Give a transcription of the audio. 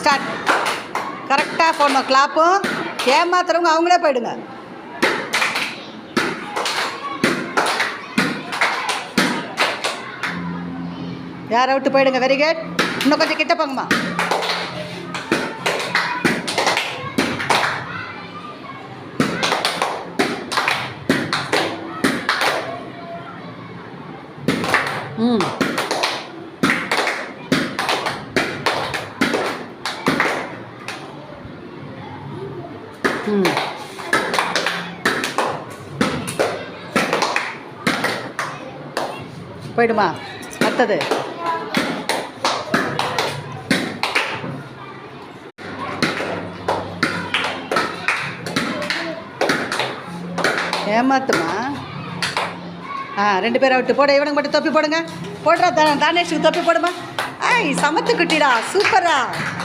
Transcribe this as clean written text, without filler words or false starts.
Start. கரெக்டாக போடணும் கிளாப்பும். ஏமாத்துறவங்க அவங்களே போயிடுங்க. யாரை விட்டு போயிடுங்க. Very good. இன்னும் கொஞ்சம் கிட்ட போங்கம்மா. ம் ம் போயிடுமா. அடுத்தது ஏமாத்துமா. ரெண்டு பேரை விட்டு போட. இவனுக்கு மட்டும் தொப்பி போடுங்க. போடுறா தானேஷுக்கு தொப்பி போடுமா. ஐய் சமத்து குட்டிடா, சூப்பரா.